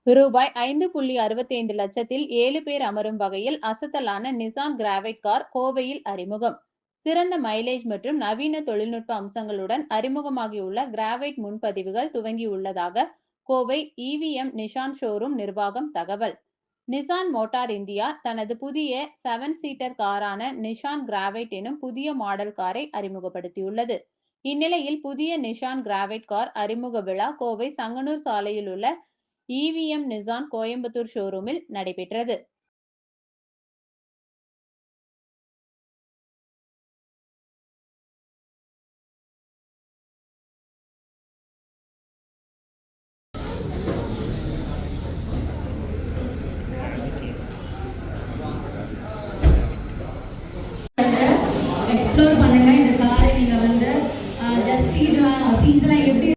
ரூபாய் 5.65 லட்சத்தில் 7 பேர் அமரும் வகையில் அசத்தலான நிசான் கிராவைட் கார் கோவையில் அறிமுகம். சிறந்த மைலேஜ் மற்றும் நவீன தொழில்நுட்ப அம்சங்களுடன் அறிமுகமாகியுள்ள Gravite முன்பதிவுகள் துவங்கியுள்ளதாக Kovai EVM Nissan showroom நிர்வாகம் தகவல். நிசான் மோட்டார் இந்தியா தனது புதிய 7 சீட்டர் காரான நிசான் கிராவைட் எனும் புதிய மாடல் காரை அறிமுகப்படுத்தியுள்ளது. இந்நிலையில் புதிய நிசான் கிராவைட் கார் அறிமுக விழா கோவை சங்கனூர் சாலையில் உள்ள இவிஎம் நிசான் கோயம்புத்தூர் ஷோரூமில் நடைபெற்றது. எக்ஸ்ப்ளோர் பண்ணுங்க இந்த காரை. நீங்க வந்து ஜஸ்ட் சீட்லாம் எப்படி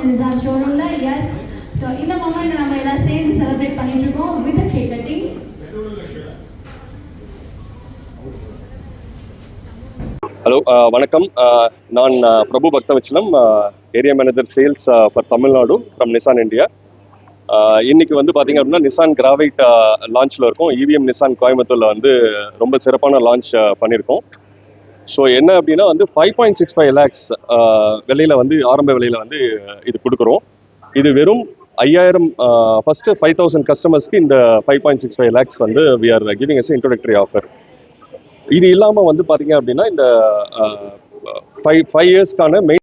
நிசான் ஷோரூம்ல. எஸ், ஸோ இந்த மொமெண்ட் நம்ம எல்லாம் சேர்ந்து செலிப்ரேட் பண்ணிட்டு இருக்கோம் வித் கேக் கட்டிங். ஹலோ, வணக்கம். நான் Prabhu Bhaktavatsalam, area manager sales for Tamil Nadu from Nissan India. இன்னைக்கு வந்து பார்த்தீங்க அப்படின்னா நிசான் கிராவைட் லான்ச்சில் இருக்கும். இவிஎம் நிசான் கோயம்புத்தூரில் வந்து ரொம்ப சிறப்பான லான்ச் பண்ணியிருக்கோம். ஸோ என்ன அப்படின்னா வந்து 5.65 lakhs விலையில் வந்து ஆரம்ப விலையில் வந்து இது கொடுக்குறோம். இது வெறும் 5000 ஃபஸ்ட்டு 5000 கஸ்டமர்ஸ்க்கு இந்த 5.65 lakhs வந்து we are giving as introductory offer. இது இல்லாமல் வந்து பார்த்தீங்க அப்படின்னா இந்த 5 இயர்ஸ்க்கான மெயின்